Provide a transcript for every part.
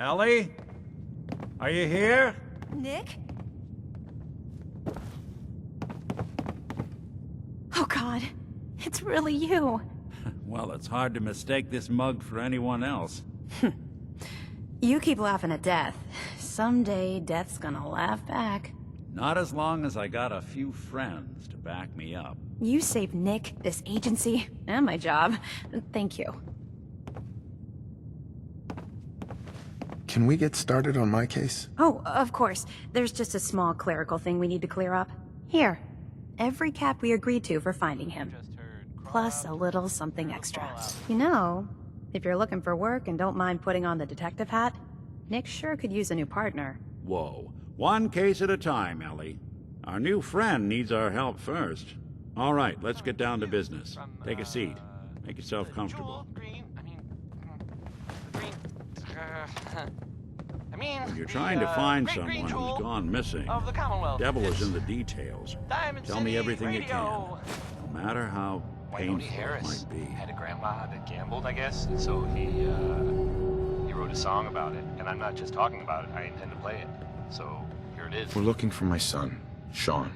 Ellie? Are you here? Nick? Oh God, it's really you. Well, it's hard to mistake this mug for anyone else. You keep laughing at death. Someday, death's gonna laugh back. Not as long as I got a few friends to back me up. You saved Nick, this agency, and my job. Thank you. Can we get started on my case? Oh, of course. There's just a small clerical thing we need to clear up. Here. Every cap we agreed to for finding him. Plus a little something extra. You know, if you're looking for work and don't mind putting on the detective hat, Nick sure could use a new partner. Whoa. One case at a time, Ellie. Our new friend needs our help first. All right, let's get down to business. Take a seat. Make yourself comfortable. You're trying to find someone who's gone missing. The devil is in the details. Tell me everything you can, no matter how painful it might be. Had a grandpa that gambled, I guess, and so he wrote a song about it. And I'm not just talking about it, I intend to play it. So, here it is. We're looking for my son, Sean.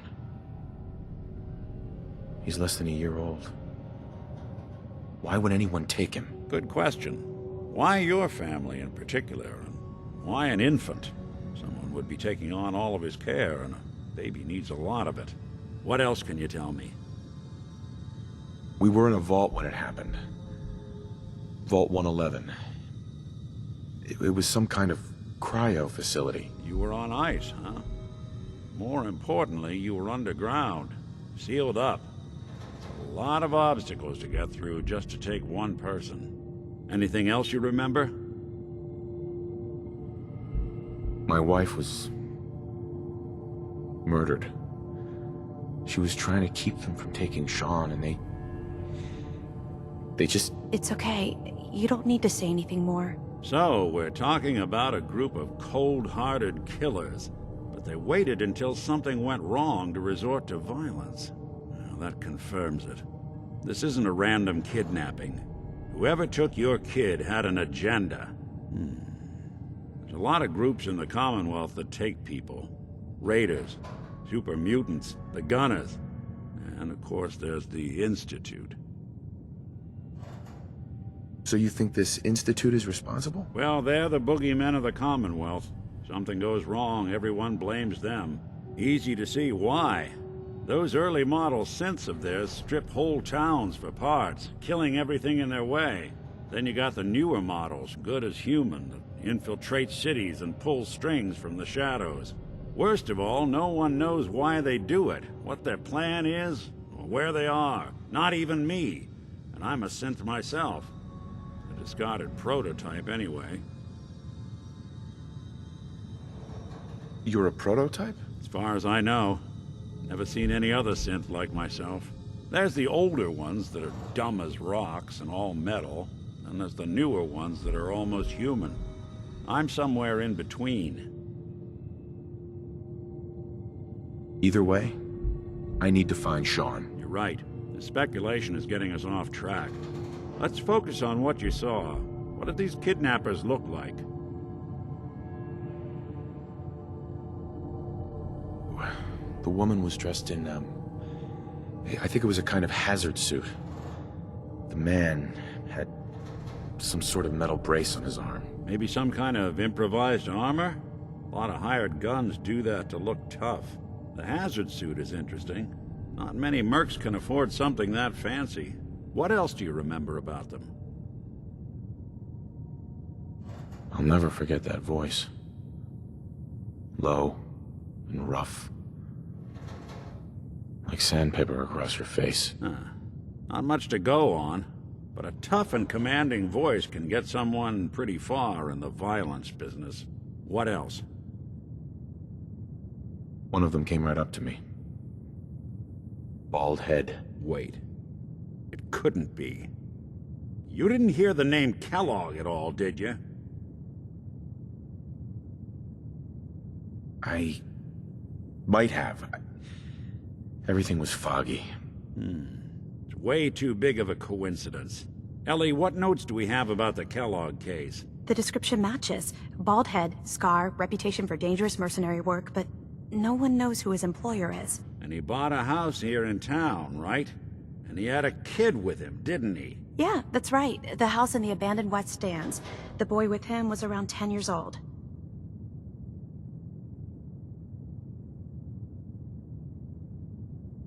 He's less than a year old. Why would anyone take him? Good question. Why your family in particular? And why an infant? Someone would be taking on all of his care, and a baby needs a lot of it. What else can you tell me? We were in a vault when it happened. Vault 111. It was some kind of cryo facility. You were on ice, huh? More importantly, you were underground, sealed up. A lot of obstacles to get through just to take one person. Anything else you remember? My wife was murdered. She was trying to keep them from taking Sean, and they just... It's okay. You don't need to say anything more. So, we're talking about a group of cold-hearted killers, but they waited until something went wrong to resort to violence. Well, that confirms it. This isn't a random kidnapping. Whoever took your kid had an agenda. There's a lot of groups in the Commonwealth that take people. Raiders, super mutants, the Gunners, and of course there's the Institute. So you think this Institute is responsible? Well, they're the boogeymen of the Commonwealth. Something goes wrong, everyone blames them. Easy to see why. Those early model synths of theirs strip whole towns for parts, killing everything in their way. Then you got the newer models, good as human, that infiltrate cities and pull strings from the shadows. Worst of all, no one knows why they do it, what their plan is, or where they are. Not even me. And I'm a synth myself. A discarded prototype, anyway. You're a prototype? As far as I know. Never seen any other synth like myself. There's the older ones that are dumb as rocks and all metal, and there's the newer ones that are almost human. I'm somewhere in between. Either way, I need to find Sean. You're right. The speculation is getting us off track. Let's focus on what you saw. What did these kidnappers look like? The woman was dressed in, I think it was a kind of hazard suit. The man had some sort of metal brace on his arm. Maybe some kind of improvised armor? A lot of hired guns do that to look tough. The hazard suit is interesting. Not many mercs can afford something that fancy. What else do you remember about them? I'll never forget that voice. Low and rough. Like sandpaper across your face. Not much to go on, but a tough and commanding voice can get someone pretty far in the violence business. What else? One of them came right up to me. Bald head. Wait. It couldn't be. You didn't hear the name Kellogg at all, did you? I might have. Everything was foggy. It's way too big of a coincidence. Ellie, what notes do we have about the Kellogg case? The description matches. Bald head, scar, reputation for dangerous mercenary work, but no one knows who his employer is. And he bought a house here in town, right? And he had a kid with him, didn't he? Yeah, that's right. The house in the abandoned West Stands. The boy with him was around 10 years old.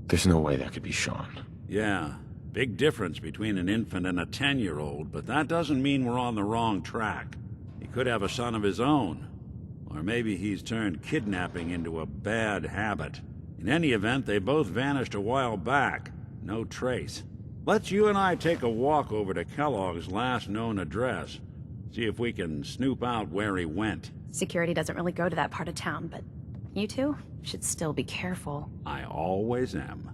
There's no way that could be Sean. Yeah, big difference between an infant and a 10-year-old, but that doesn't mean we're on the wrong track. He could have a son of his own. Or maybe he's turned kidnapping into a bad habit. In any event, they both vanished a while back. No trace. Let's you and I take a walk over to Kellogg's last known address. See if we can snoop out where he went. Security doesn't really go to that part of town, but you two should still be careful. I always am.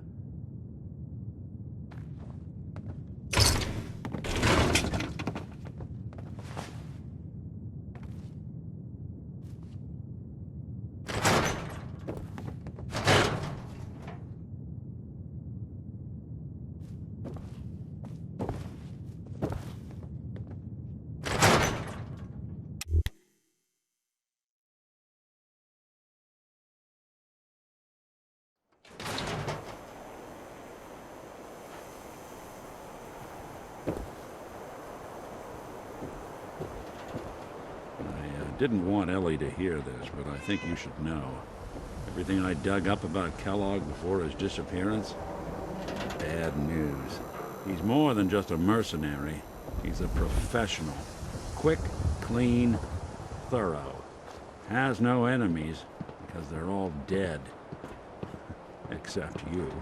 Didn't want Ellie to hear this, but I think you should know. Everything I dug up about Kellogg before his disappearance? Bad news. He's more than just a mercenary. He's a professional. Quick, clean, thorough. Has no enemies, because they're all dead. Except you.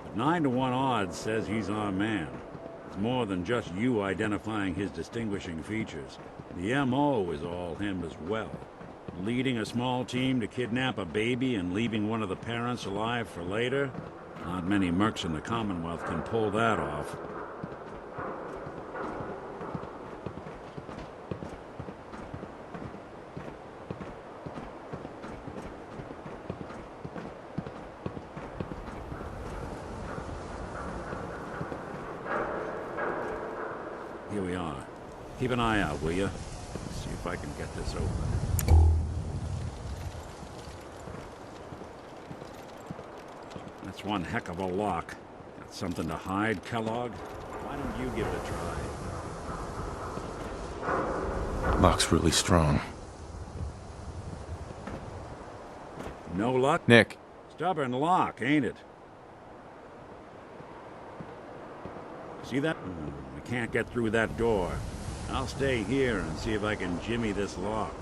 But 9 to 1 odds says he's our man. It's more than just you identifying his distinguishing features. The M.O. is all him as well. Leading a small team to kidnap a baby and leaving one of the parents alive for later? Not many mercs in the Commonwealth can pull that off. Here we are. Keep an eye out, will you? See if I can get this open. That's one heck of a lock. Got something to hide, Kellogg? Why don't you give it a try? Lock's really strong. No luck? Nick. Stubborn lock, ain't it? See that? We can't get through that door. I'll stay here and see if I can jimmy this lock.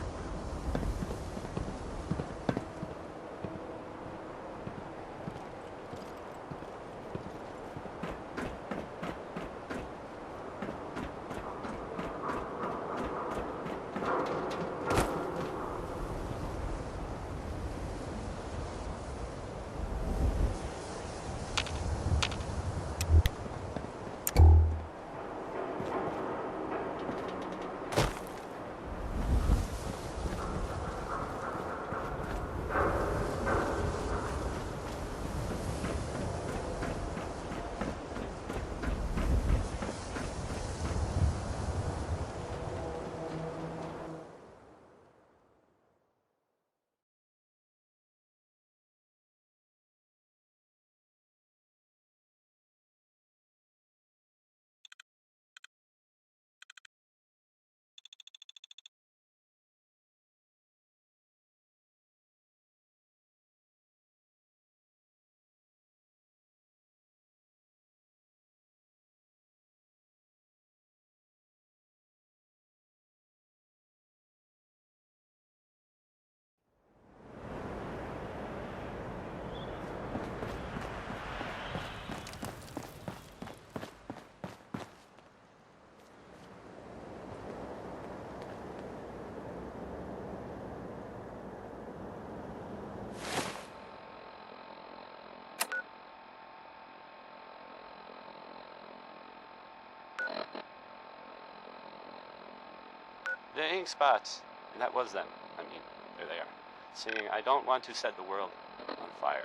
The ink spots. And that was them. I mean, there they are. Singing, I don't want to set the world on fire.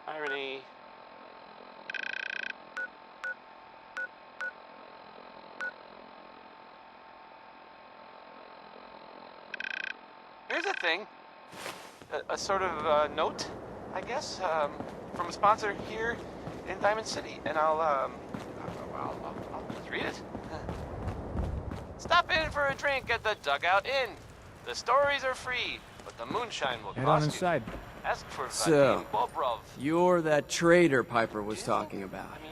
Irony. thing. A sort of note, I guess, from a sponsor here in Diamond City, and I'll just read it. Stop in for a drink at the Dugout Inn. The stories are free, but the moonshine will Head on cost you. inside. Ask for So, Vadim Bobrov. you're that traitor Piper was talking about. I mean,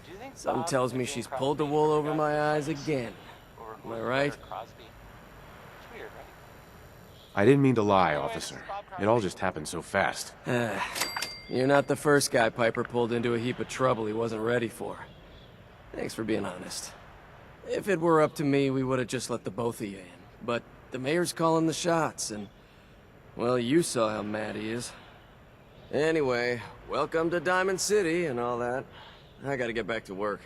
do you think Something Bob tells and me Jane she's Crosby pulled the wool over got my the eyes choice again. over Am who I was right? better, Crosby? It's weird, right? I didn't mean to lie, officer. It all just happened so fast. You're not the first guy Piper pulled into a heap of trouble he wasn't ready for. Thanks for being honest. If it were up to me, we would have just let the both of you in. But the mayor's calling the shots, and... well, you saw how mad he is. Anyway, welcome to Diamond City and all that. I gotta get back to work.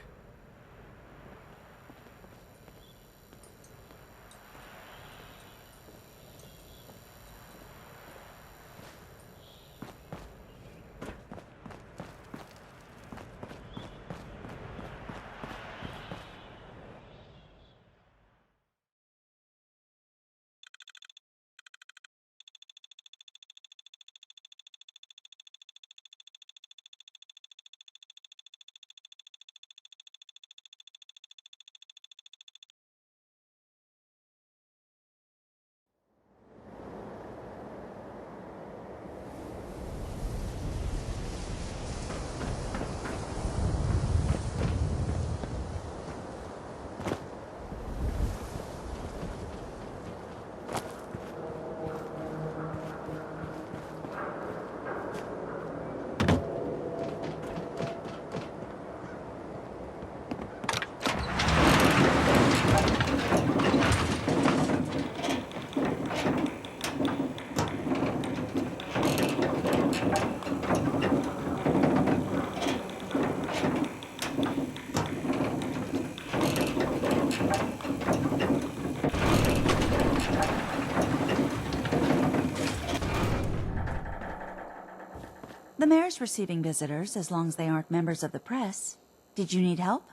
The mayor's receiving visitors as long as they aren't members of the press. Did you need help?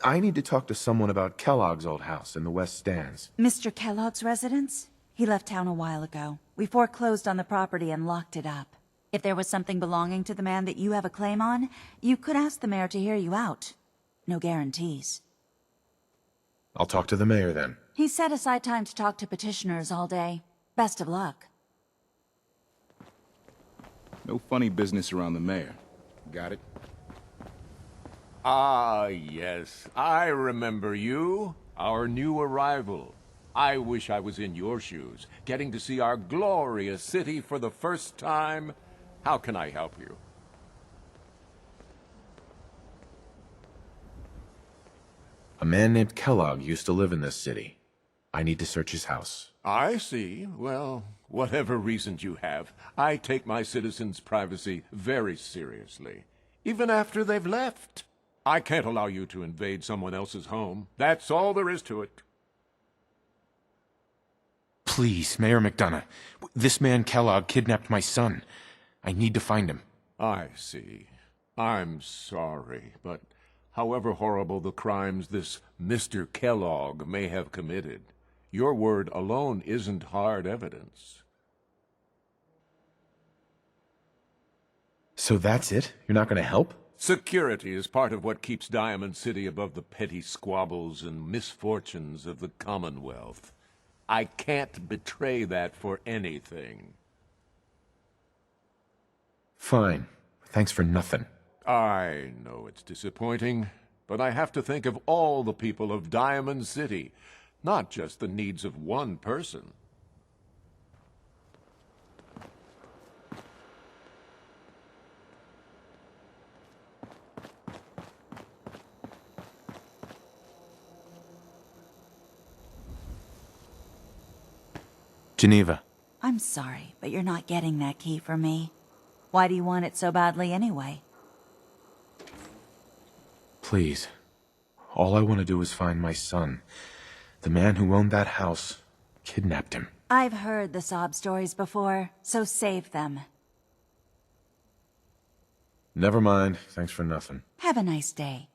I need to talk to someone about Kellogg's old house in the West Stands. Mr. Kellogg's residence? He left town a while ago. We foreclosed on the property and locked it up. If there was something belonging to the man that you have a claim on, you could ask the mayor to hear you out. No guarantees. I'll talk to the mayor then. He set aside time to talk to petitioners all day. Best of luck. No funny business around the mayor. Got it? Ah, yes. I remember you. Our new arrival. I wish I was in your shoes, getting to see our glorious city for the first time. How can I help you? A man named Kellogg used to live in this city. I need to search his house. I see. Well, whatever reasons you have, I take my citizens' privacy very seriously. Even after they've left. I can't allow you to invade someone else's home. That's all there is to it. Please, Mayor McDonough. This man Kellogg kidnapped my son. I need to find him. I see. I'm sorry, but however horrible the crimes this Mr. Kellogg may have committed, your word alone isn't hard evidence. So that's it? You're not going to help? Security is part of what keeps Diamond City above the petty squabbles and misfortunes of the Commonwealth. I can't betray that for anything. Fine. Thanks for nothing. I know it's disappointing, but I have to think of all the people of Diamond City, not just the needs of one person. Geneva. I'm sorry, but you're not getting that key from me. Why do you want it so badly anyway? Please. All I want to do is find my son. The man who owned that house kidnapped him. I've heard the sob stories before, so save them. Never mind. Thanks for nothing. Have a nice day.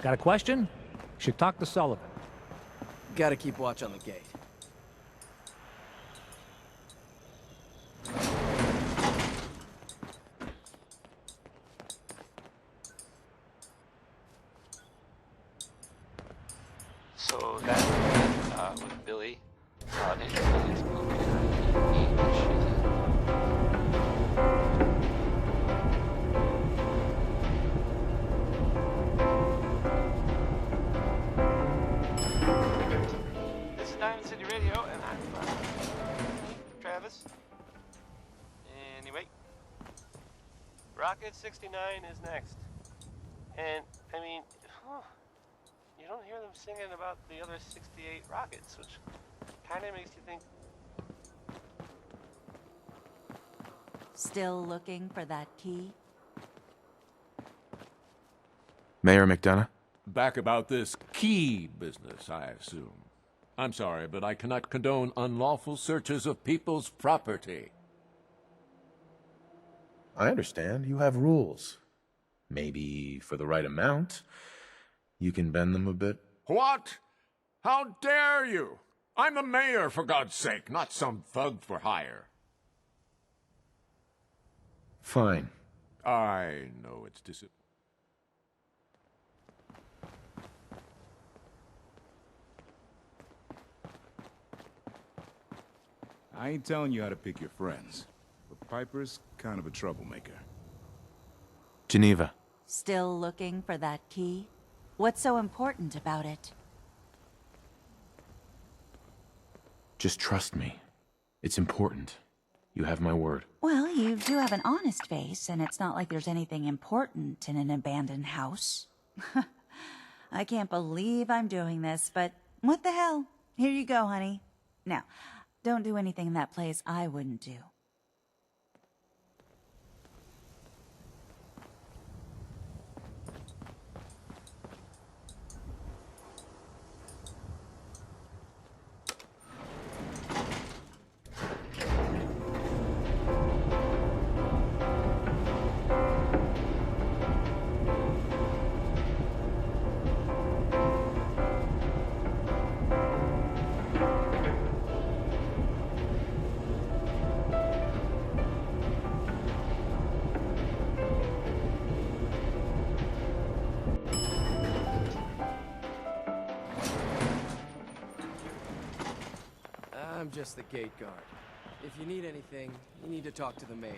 Got a question? You should talk to Sullivan. Gotta keep watch on the gate. So that with Billy, it's This is Diamond City Radio, and I'm Travis. Anyway, Rocket 69 is next, and I mean, you don't hear them singing about the other 68 rockets, which kind of makes you think. Still looking for that key? Mayor McDonough? Back about this key business, I assume. I'm sorry, but I cannot condone unlawful searches of people's property. I understand. You have rules. Maybe for the right amount, you can bend them a bit. What? How dare you? I'm the mayor, for God's sake, not some thug for hire. Fine. I know it's I ain't telling you how to pick your friends, but Piper's kind of a troublemaker. Geneva. Still looking for that key? What's so important about it? Just trust me. It's important. You have my word. Well, you do have an honest face, and it's not like there's anything important in an abandoned house. I can't believe I'm doing this, but what the hell? Here you go, honey. Now, don't do anything in that place I wouldn't do. I'm just the gate guard. If you need anything, you need to talk to the mayor.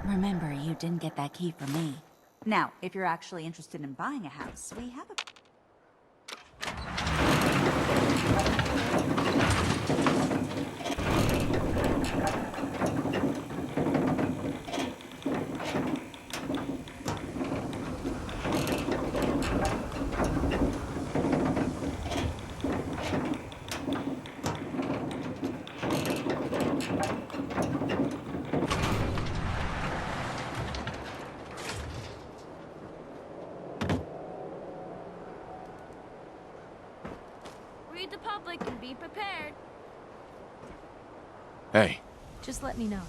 Remember, you didn't get that key from me. Now, if you're actually interested in buying a house, we have a... Read the public and be prepared. Hey, Just let me know.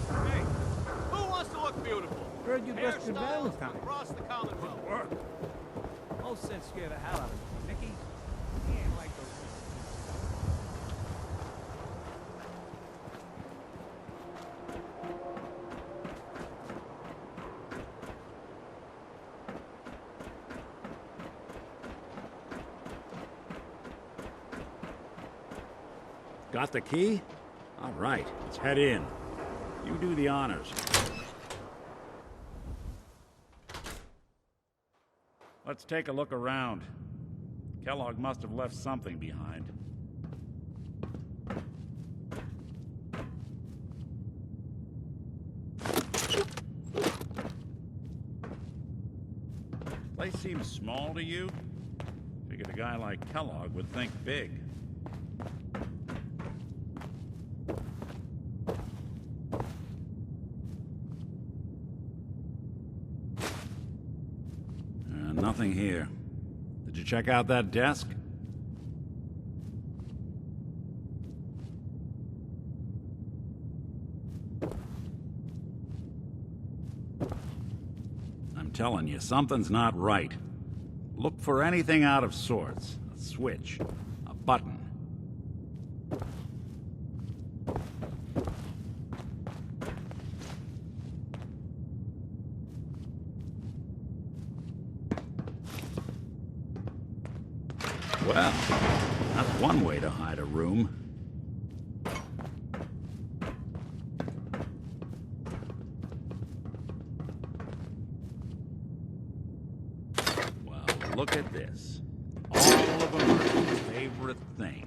Hey, who wants to look beautiful? Heard you dressed in Hairstyles Valentine. across the Commonwealth. Work. All sense scared the hell out of me. Mickey, he ain't like those. Got the key? All right, let's head in. You do the honors. Let's take a look around. Kellogg must have left something behind. Place seems small to you? Figured a guy like Kellogg would think big. Nothing here. Did you check out that desk? I'm telling you, something's not right. Look for anything out of sorts. A switch, a button. Well, that's one way to hide a room. Well, look at this. All of them are his favorite things.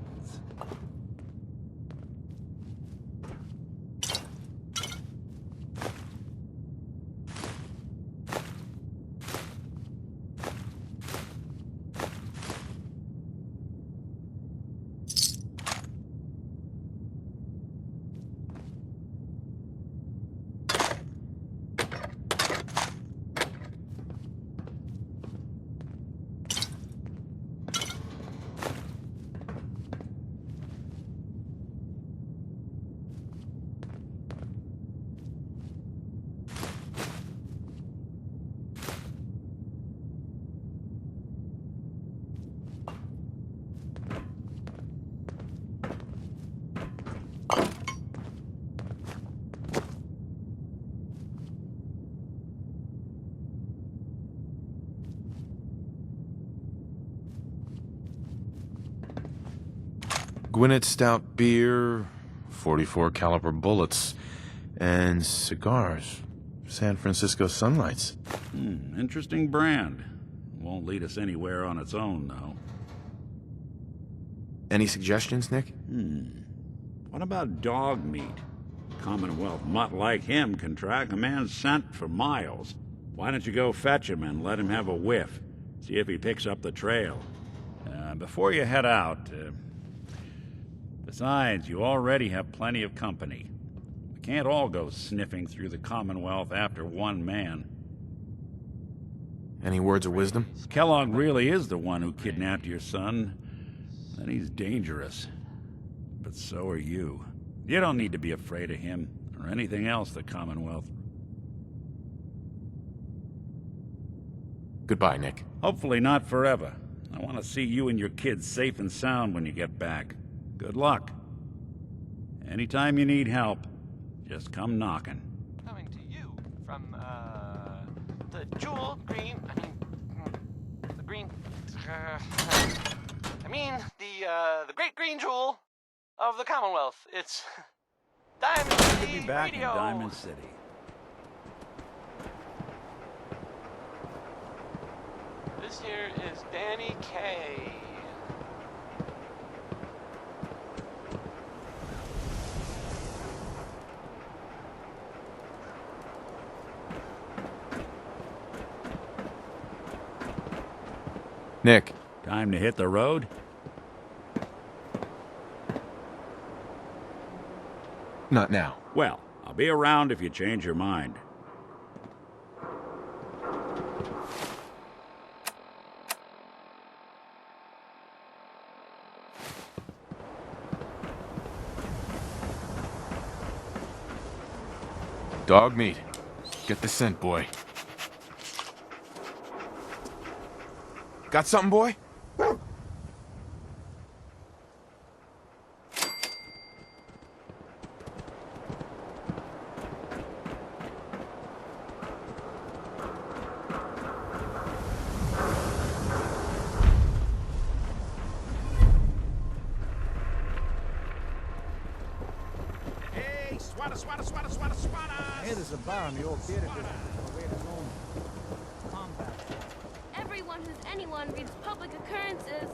Gwinnett Stout beer, 44 caliber bullets, and cigars. San Francisco Sunlights. Interesting brand. Won't lead us anywhere on its own, though. Any suggestions, Nick? What about dog meat? Commonwealth mutt like him can track a man's scent for miles. Why don't you go fetch him and let him have a whiff? See if he picks up the trail. Before you head out, besides, you already have plenty of company. We can't all go sniffing through the Commonwealth after one man. Any words of wisdom? Kellogg really is the one who kidnapped your son, then he's dangerous. But so are you. You don't need to be afraid of him, or anything else the Commonwealth. Goodbye, Nick. Hopefully not forever. I want to see you and your kids safe and sound when you get back. Good luck. Anytime you need help, just come knocking. Coming to you from, the jewel green, the green, the great green jewel of the Commonwealth. It's Diamond City Be back Radio. in Diamond City. This here is Danny K. Nick. Time to hit the road? Not now. Well, I'll be around if you change your mind. Dog meat. Get the scent, boy. Got something, boy? Hey, swatter, swatter, swatter, swatter, swatter! Hey, there's a bar in the old theater district. Where to go? Combat. Everyone who's anyone reads public occurrences.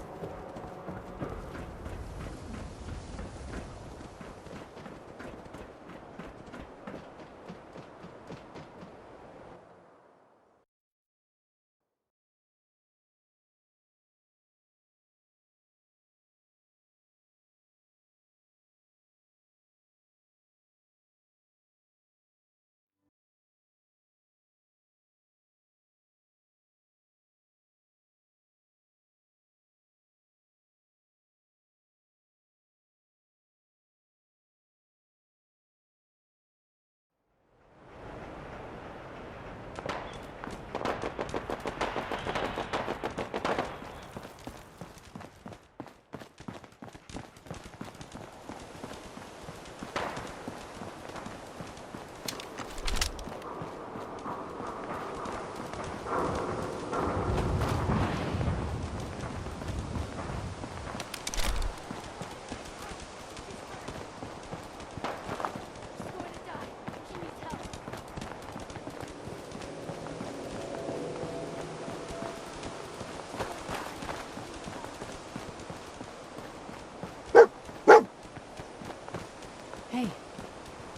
Hey,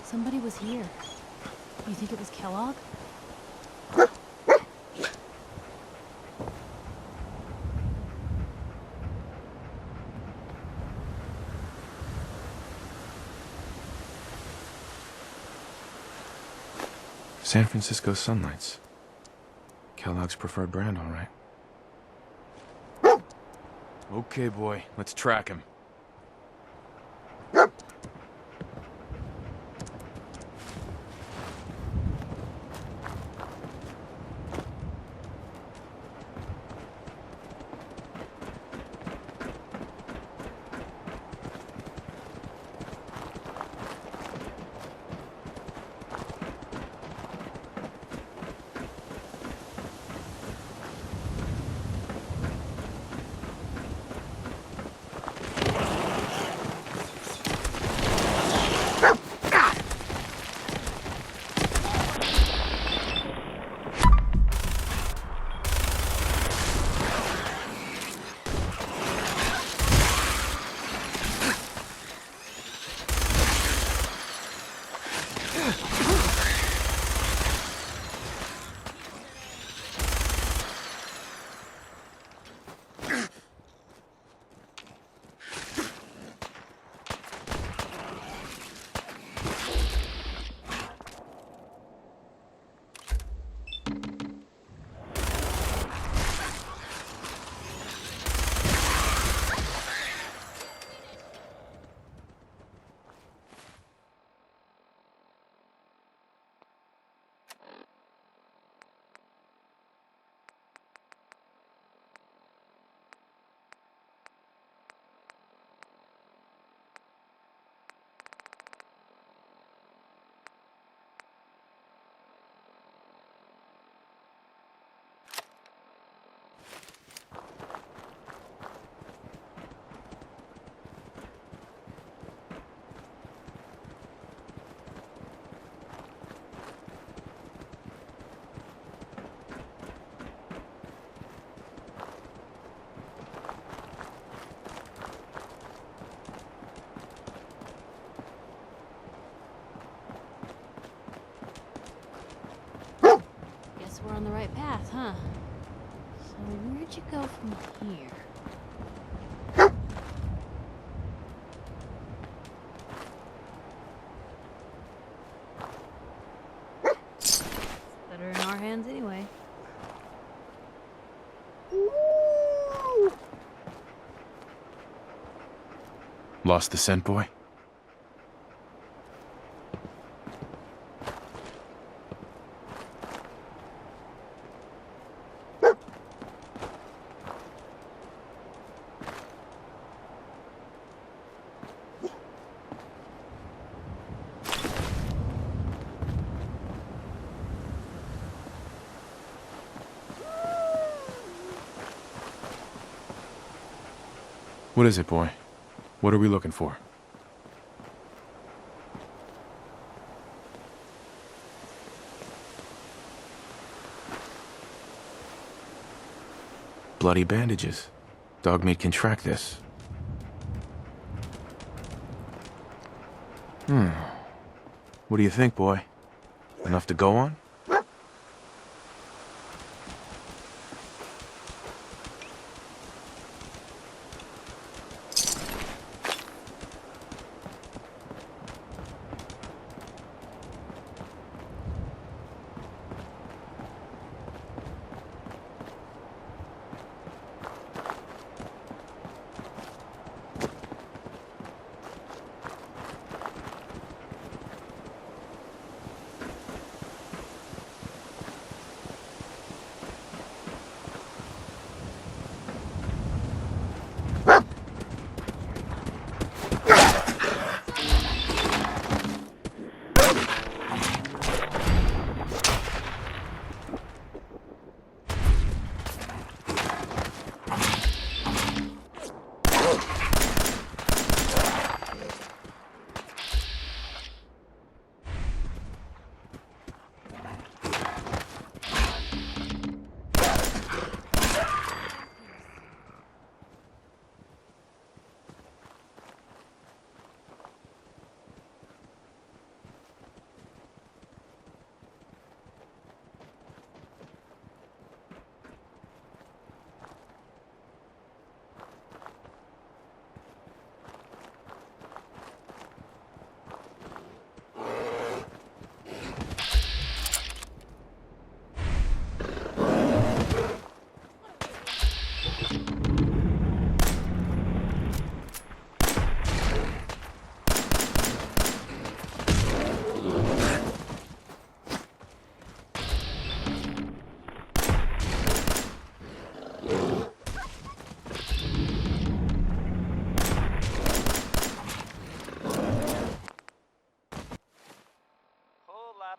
somebody was here. You think it was Kellogg? San Francisco Sunlights. Kellogg's preferred brand, all right. Okay, boy. Let's track him. Guess we're on the right path, huh? So where'd you go from here? Better in our hands anyway. Lost the scent, boy? What is it, boy? What are we looking for? Bloody bandages. Dogmeat can track this. What do you think, boy? Enough to go on?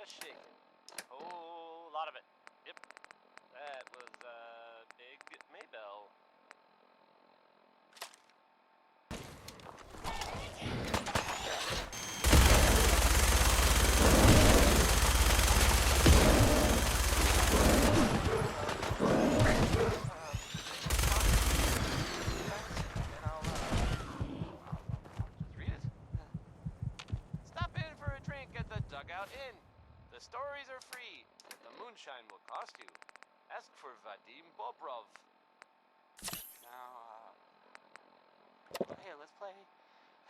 Of shaking. Whole lot of it. Yep. That was Big Maybell. Just read it. Stop in for a drink at the Dugout Inn. The stories are free. The moonshine will cost you. Ask for Vadim Bobrov. Now, hey, let's play.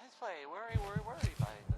Let's play. Worry by the three sides.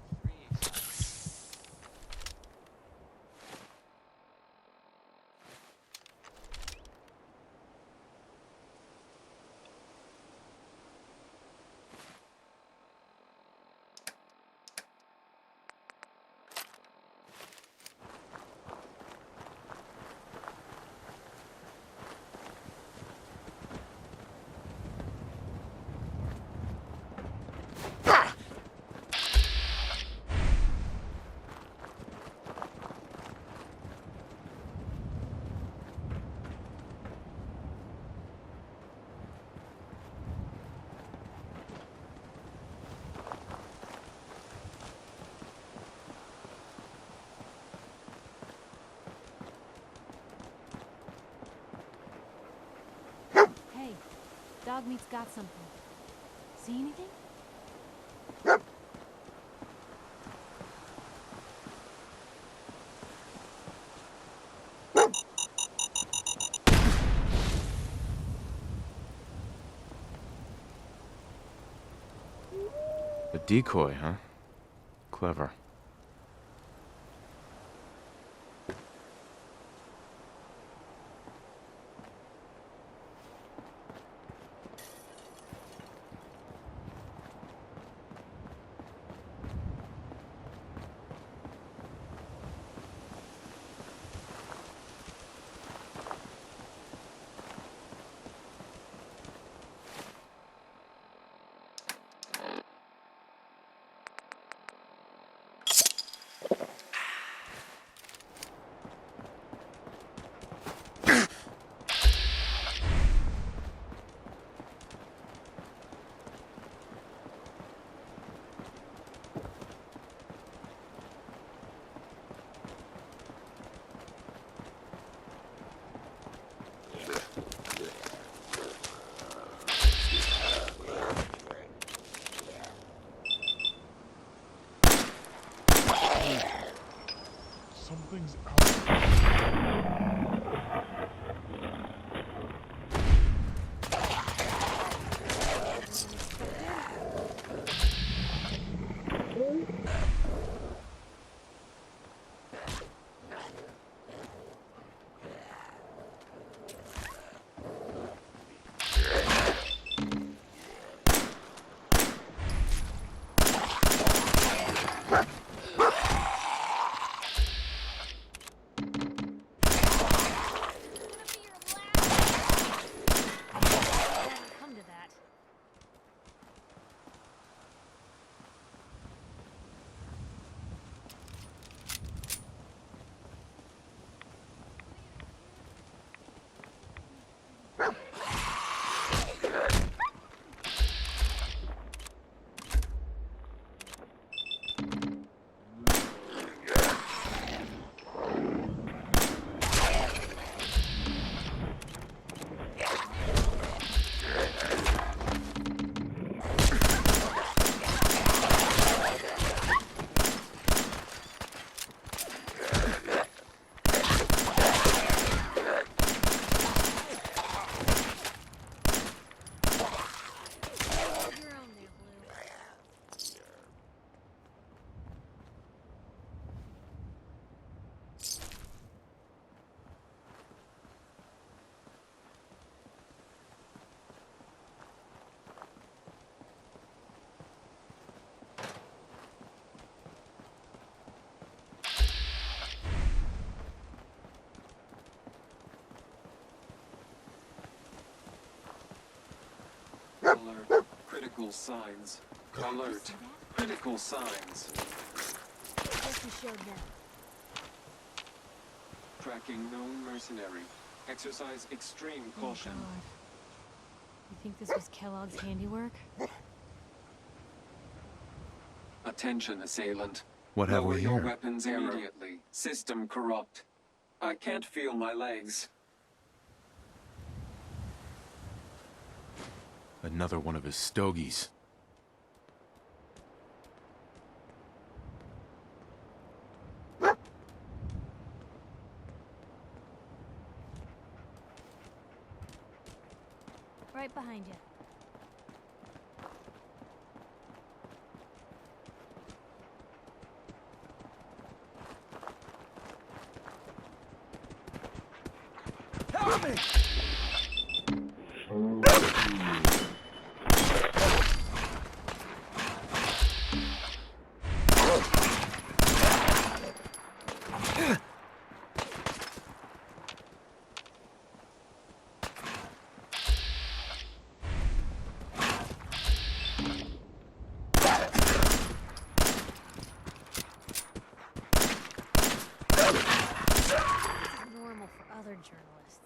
Hey, Dogmeat's got something. See anything? decoy, huh? Clever. Something's out. Come to that. Your own there, Blue. Alert. Critical signs. Alert. Critical signs. Guess we showed them. Tracking known mercenary. Exercise extreme caution. Oh, God. You think this was Kellogg's handiwork? Attention, assailant. What have Lower we your here? weapons immediately. System corrupt. I can't feel my legs. Another one of his stogies. Right behind you. Help me! Normal for other journalists.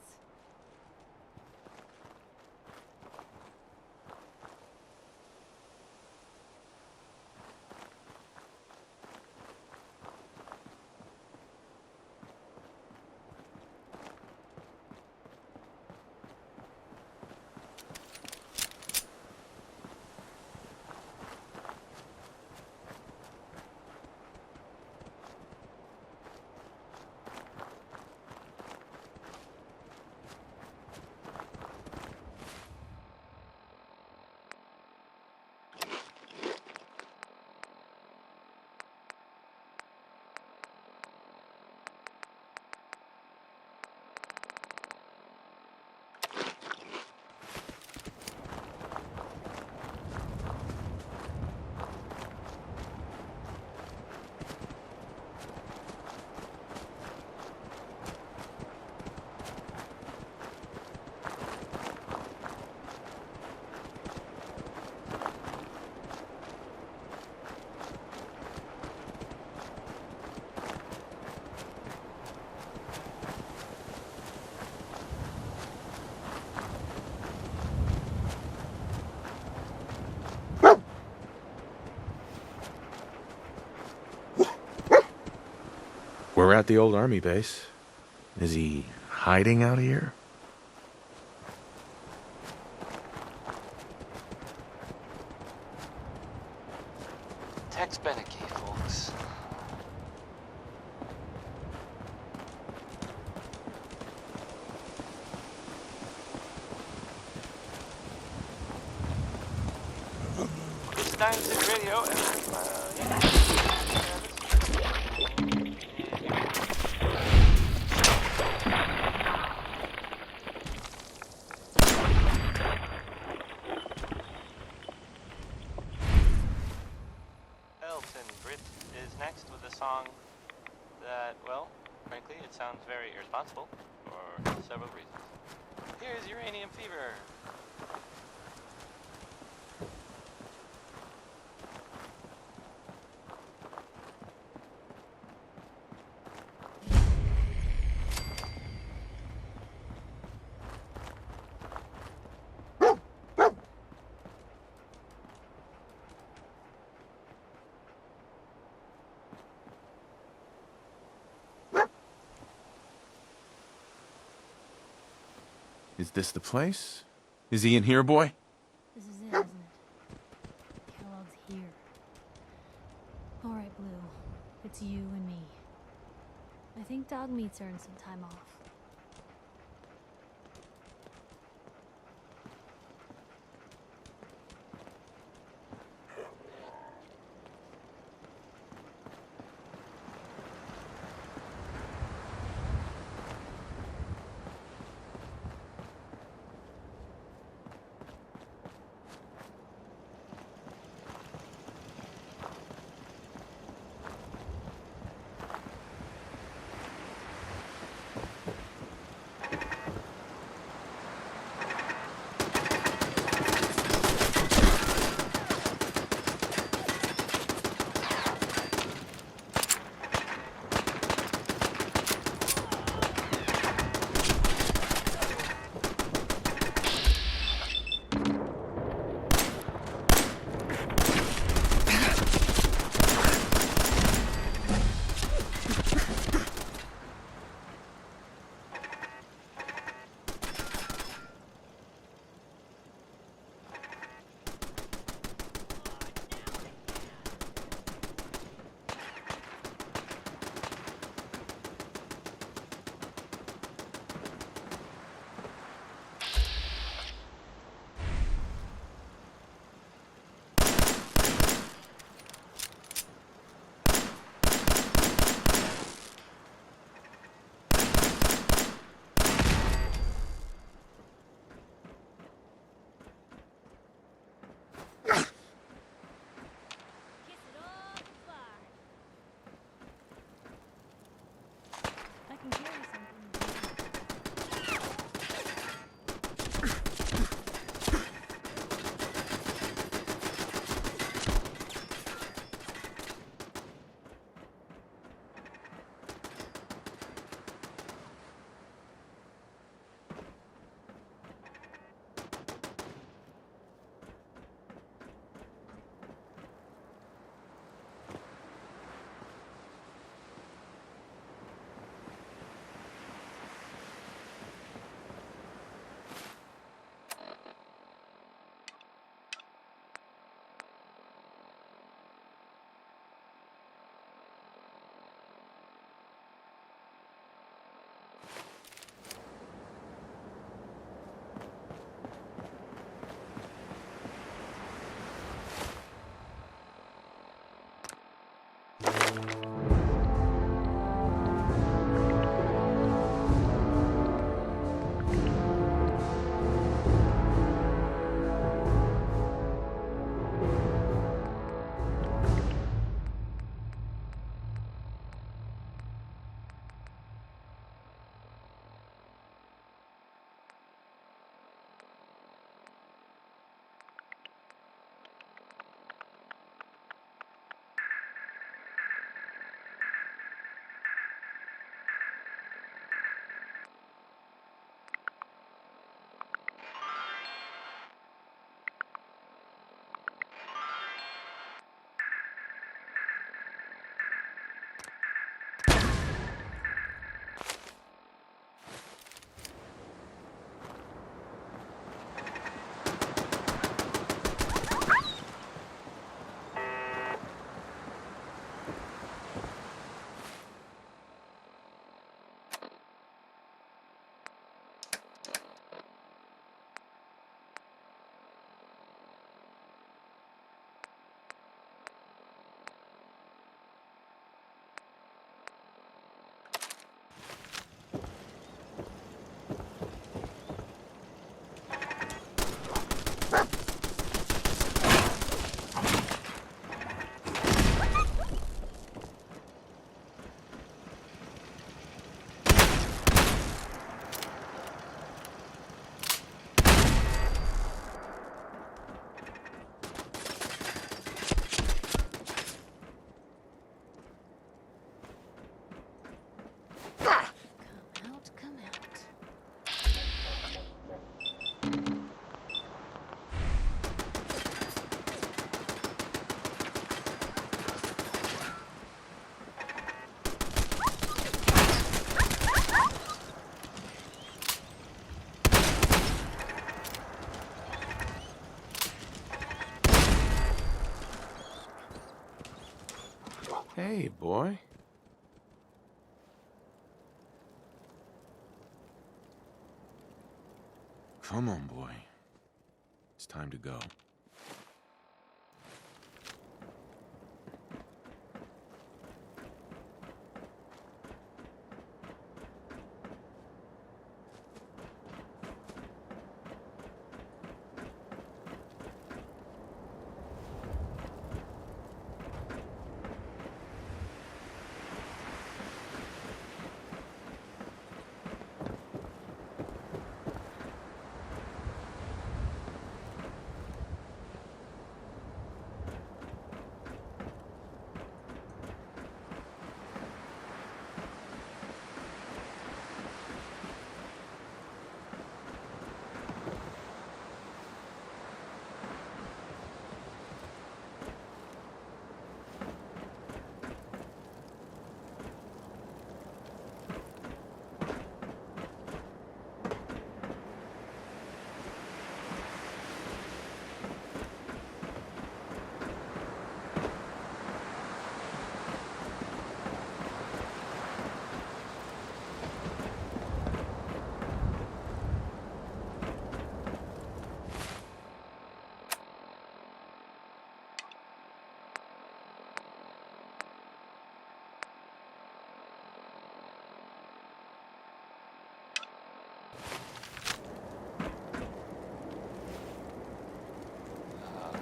We're at the old army base. Is he hiding out here? Tex Beneke, folks. It's 96 Radio, and Elton Britt is next with a song that, well, frankly, it sounds very irresponsible for several reasons. Here's Uranium Fever. Is this the place? Is he in here, boy? This is it, isn't it? Kellogg's here. Alright, Blue. It's you and me. I think Dog Meat's earned some time off. boy? Come on, boy. It's time to go.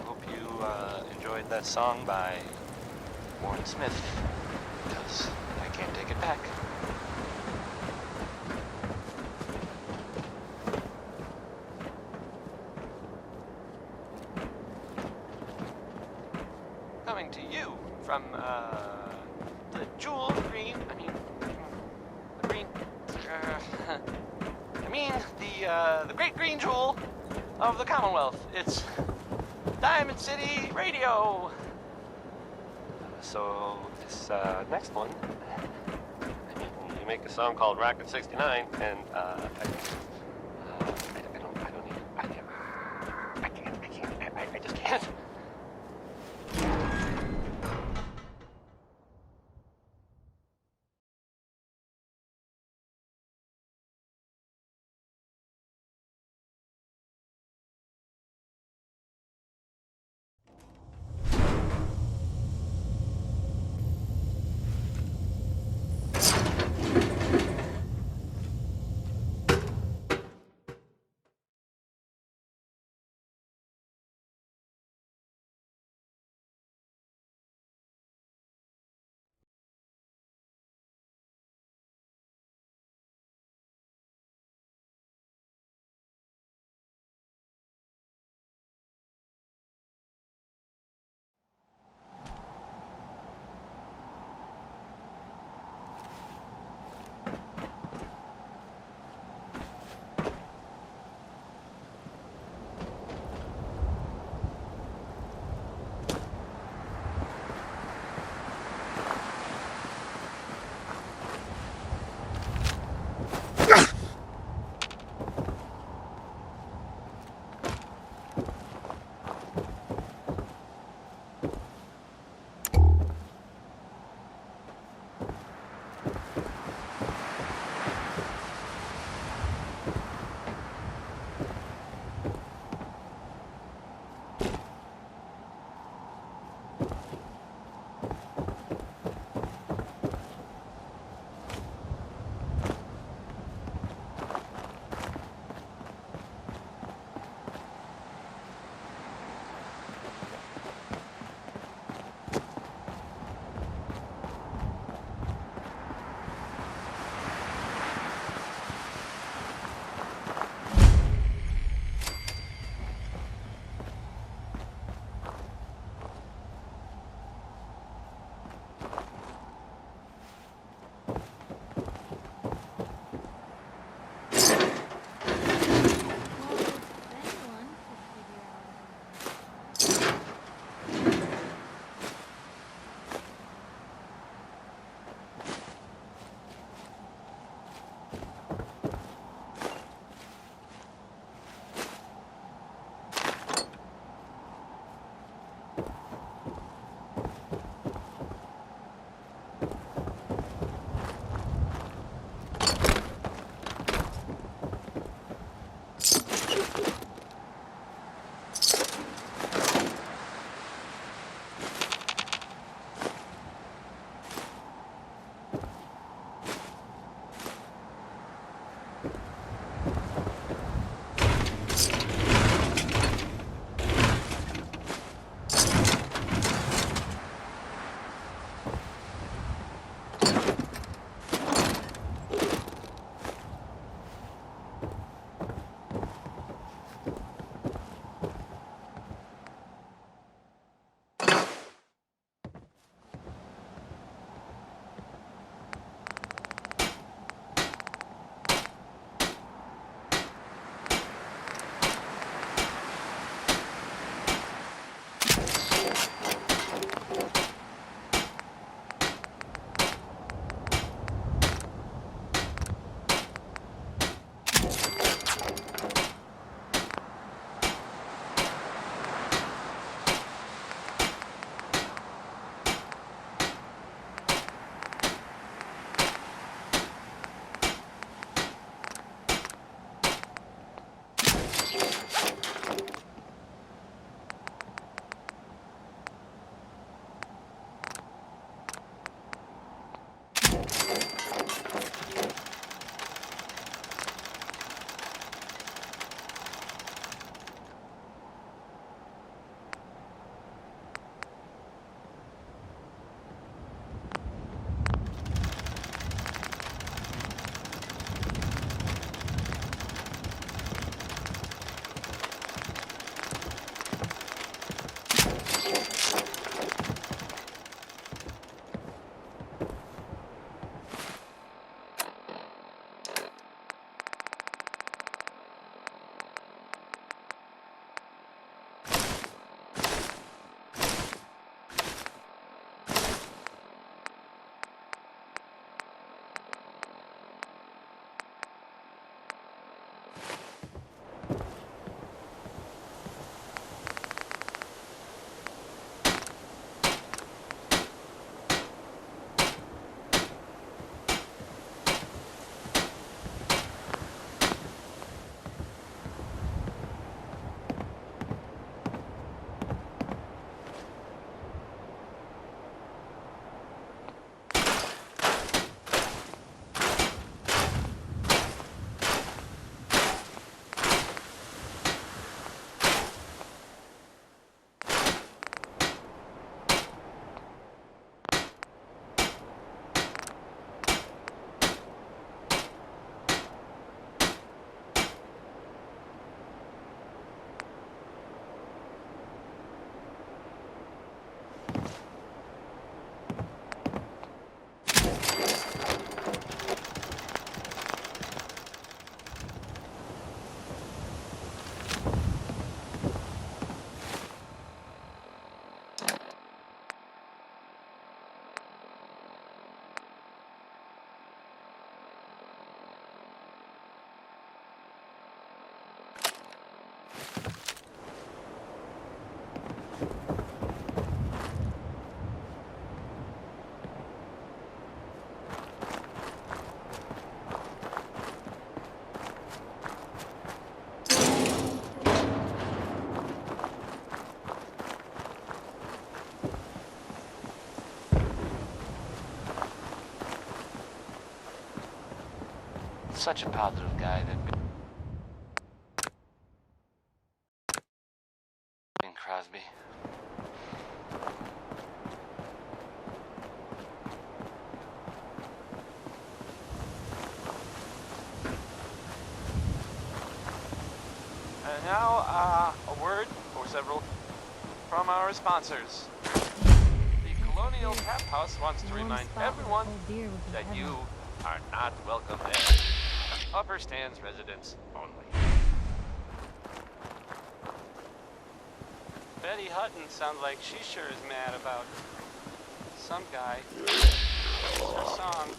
Hope you enjoyed that song by Warren Smith, because I can't take it back. Coming to you from the jewel green, the green, the great green jewel of the Commonwealth. It's Diamond City Radio. So this next one, you make a song called Rockin' 69, and I just can't. such a positive guy that Crosby. And now, a word or several from our sponsors. The Colonial Tap House wants to remind everyone that you are not welcome there. Upper Stands residents only. Betty Hutton sounds like she sure is mad about some guy. It's her song.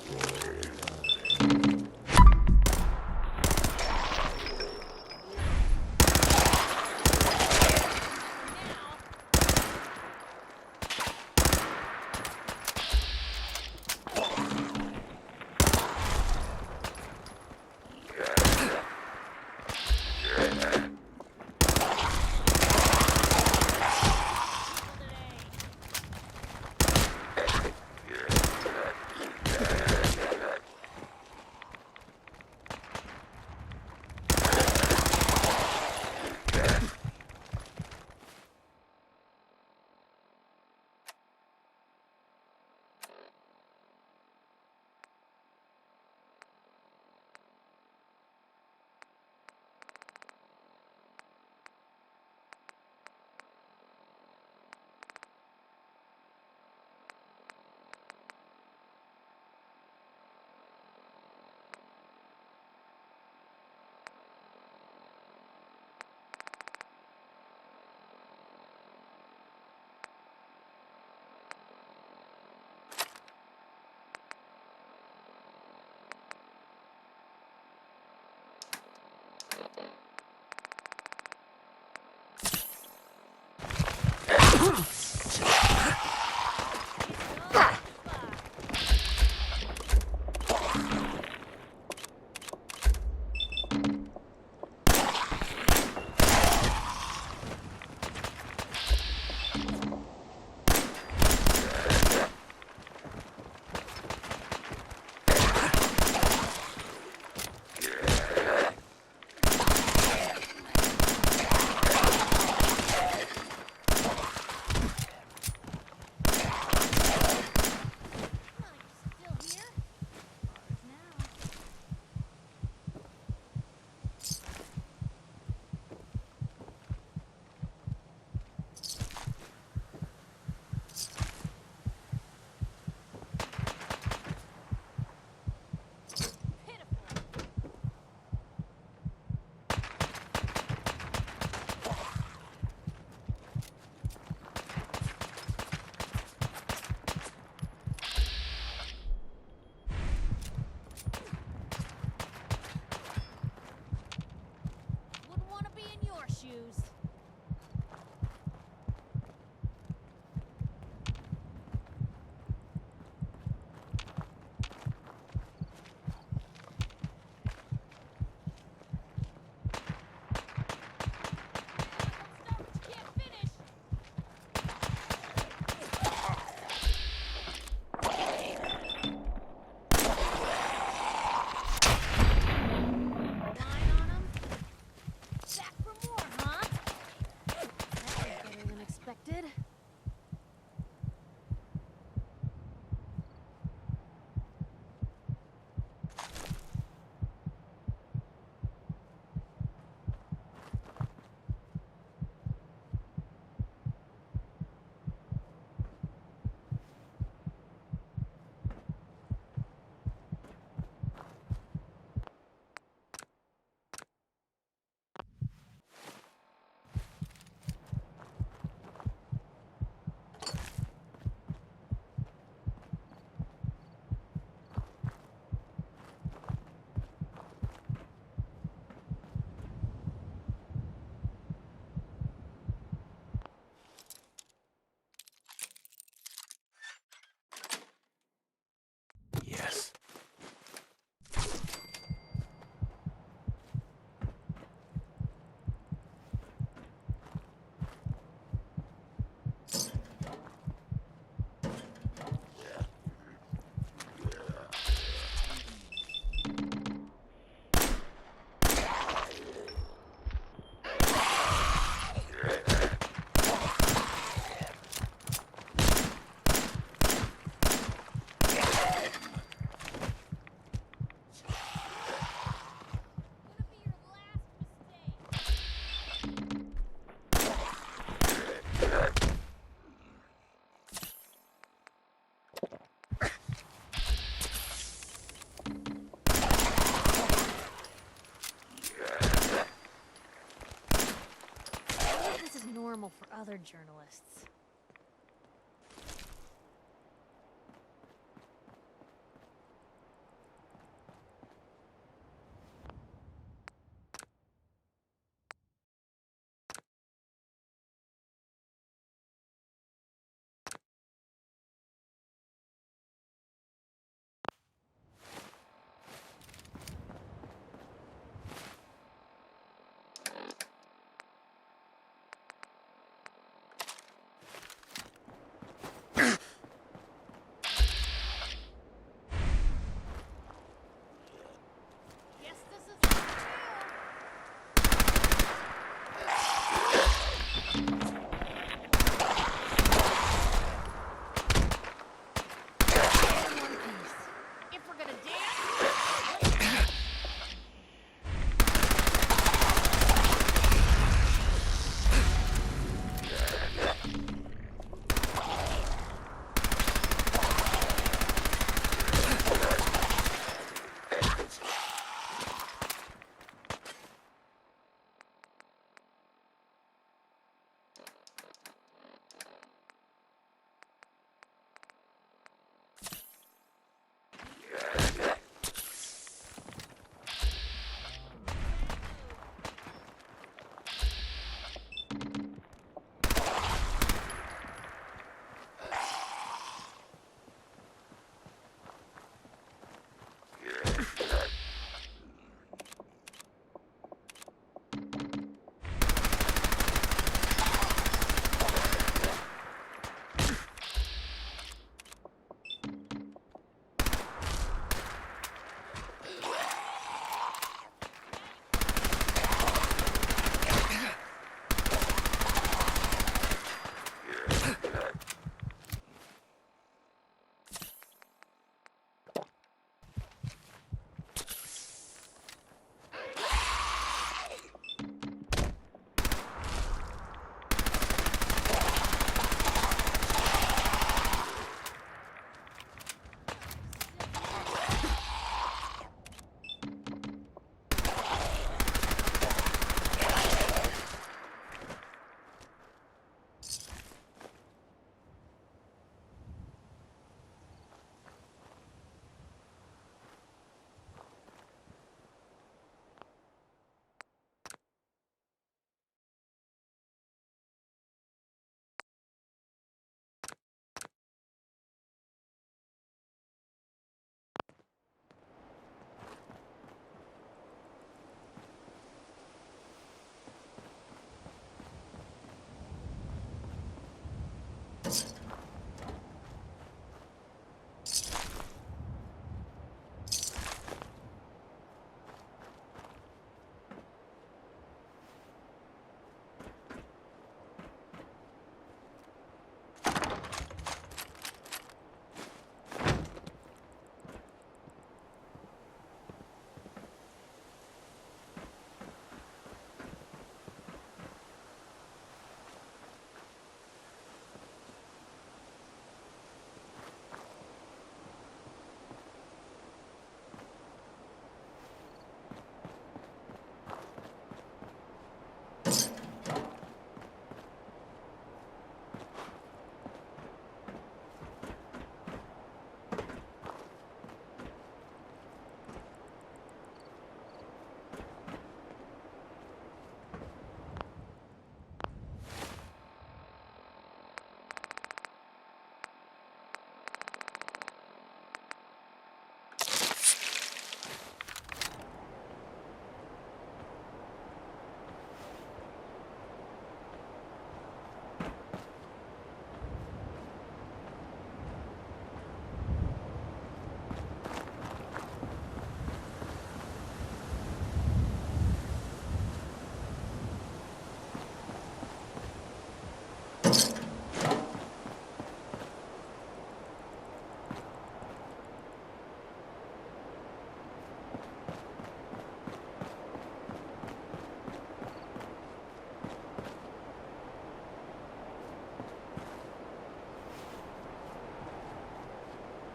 other journalists.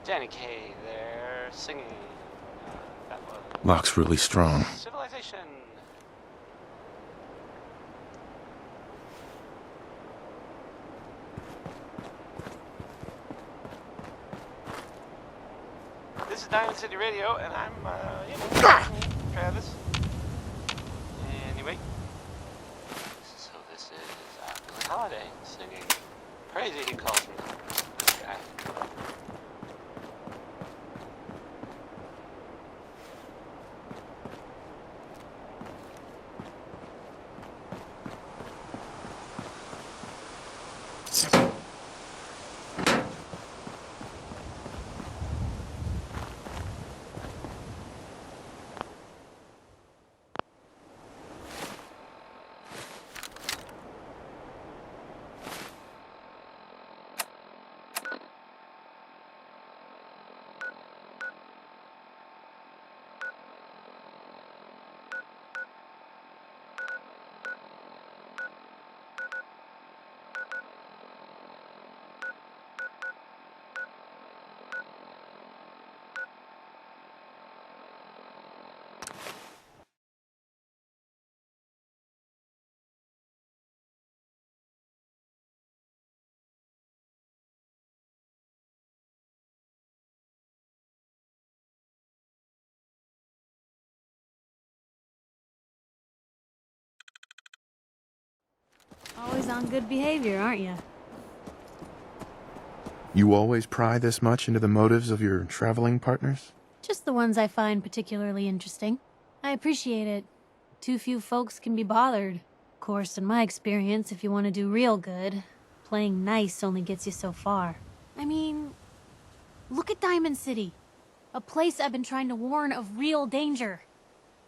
Danny Kaye there, singing. That was Lock's really strong. Civilization. radio, and I'm, Travis. Anyway, so this is Billie Holiday singing Crazy, he calls me. This guy. Always on good behavior, aren't you? You always pry this much into the motives of your traveling partners? Just the ones I find particularly interesting. I appreciate it. Too few folks can be bothered. Of course, in my experience, if you want to do real good, playing nice only gets you so far. I mean, look at Diamond City. A place I've been trying to warn of real danger.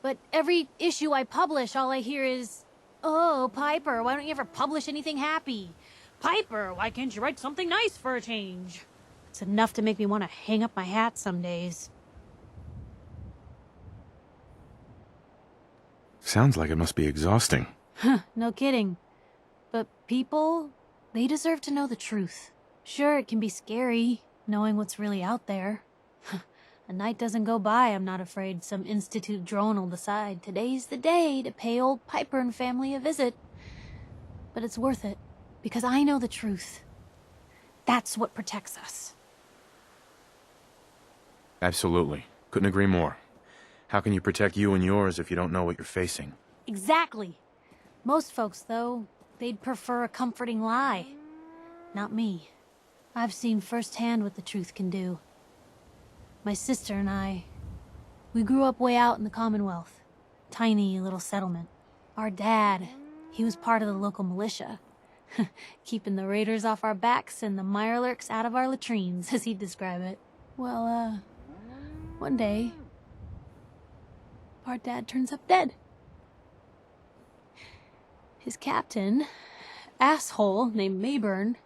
But every issue I publish, all I hear is, "Oh, Piper, why don't you ever publish anything happy? Piper, why can't you write something nice for a change?" It's enough to make me want to hang up my hat some days. Sounds like it must be exhausting. Huh, no kidding. But people, they deserve to know the truth. Sure, it can be scary, knowing what's really out there. A night doesn't go by I'm not afraid some Institute drone will decide today's the day to pay old Piper and family a visit. But it's worth it, because I know the truth. That's what protects us. Absolutely. Couldn't agree more. How can you protect you and yours if you don't know what you're facing? Exactly. Most folks, though, they'd prefer a comforting lie. Not me. I've seen firsthand what the truth can do. My sister and I, we grew up way out in the Commonwealth. Tiny little settlement. Our dad, he was part of the local militia. Keeping the raiders off our backs and the mirelurks out of our latrines, as he'd describe it. Well, one day, our dad turns up dead. His captain, asshole named Mayburn,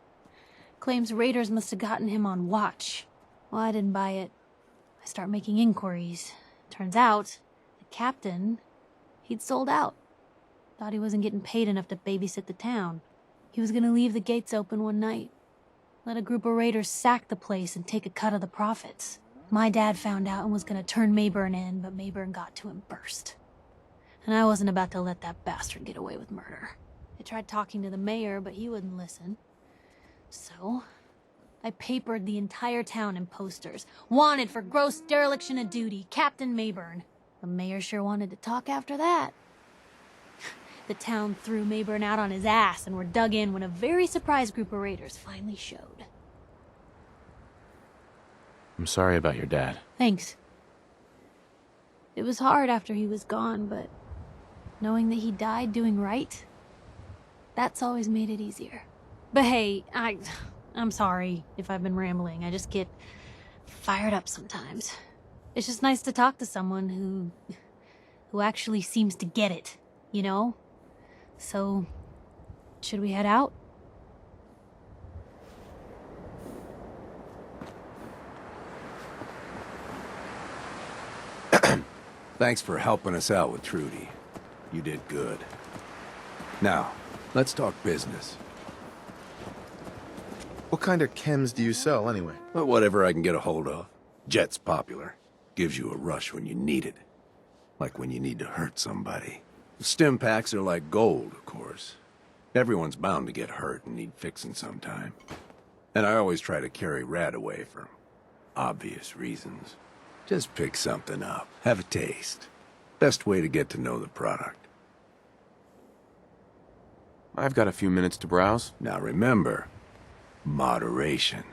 claims raiders must have gotten him on watch. Well, I didn't buy it. I start making inquiries. Turns out, the captain, he'd sold out. Thought he wasn't getting paid enough to babysit the town. He was gonna leave the gates open one night. Let a group of raiders sack the place and take a cut of the profits. My dad found out and was gonna turn Mayburn in, but Mayburn got to him first. And I wasn't about to let that bastard get away with murder. I tried talking to the mayor, but he wouldn't listen. So, I papered the entire town in posters. Wanted for gross dereliction of duty, Captain Mayburn. The mayor sure wanted to talk after that. The town threw Mayburn out on his ass and were dug in when a very surprised group of raiders finally showed. I'm sorry about your dad. Thanks. It was hard after he was gone, but knowing that he died doing right, that's always made it easier. But hey, I'm sorry if I've been rambling. I just get fired up sometimes. It's just nice to talk to someone who actually seems to get it, you know? So, should we head out? Thanks for helping us out with Trudy. You did good. Now, let's talk business. What kind of chems do you sell, anyway? But whatever I can get a hold of. Jet's popular. Gives you a rush when you need it. Like when you need to hurt somebody. Stim packs are like gold, of course. Everyone's bound to get hurt and need fixing sometime. And I always try to carry Rad away for obvious reasons. Just pick something up. Have a taste. Best way to get to know the product. I've got a few minutes to browse. Now remember, moderation.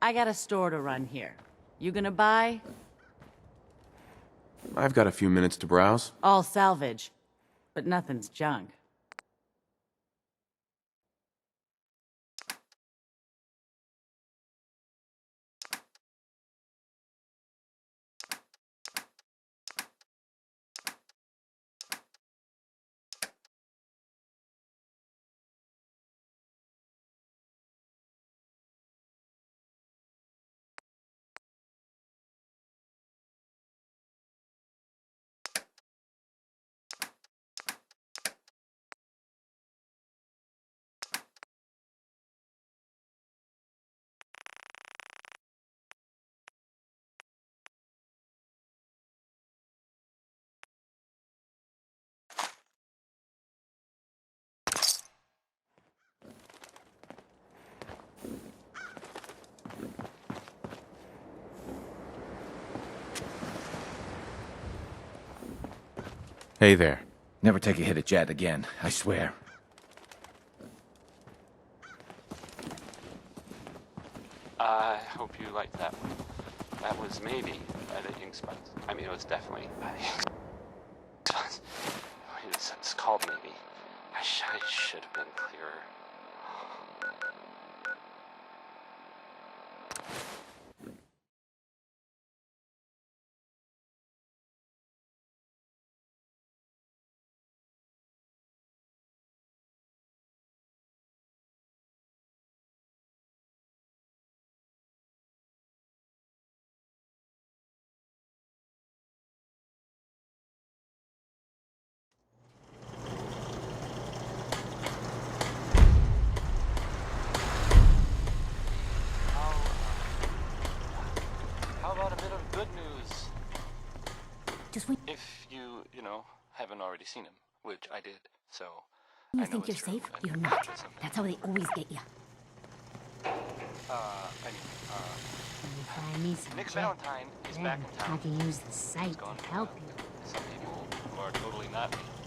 I got a store to run here. You gonna buy? I've got a few minutes to browse. All salvage. But nothing's junk. Hey there. Never take a hit at Jet again, I swear. I hope you liked that one. That was maybe editing spot. I mean, it was definitely editing spot. It's called maybe. I should have been clearer. How about a bit of good news? Just when If you know, haven't already seen him, which I did, so you I know think you're it's true, safe, and you're not. something. That's how they always get you. When you find me some Nick jet, Valentine is then back in town. I can use the site Gone to from help now. you. Some people who are totally not me.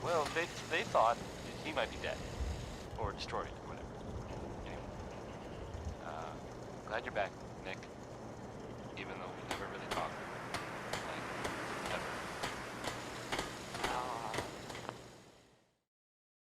Well, they thought he might be dead. Or destroyed, or whatever. Anyway. Glad you're back, Nick. Even though we never really talked.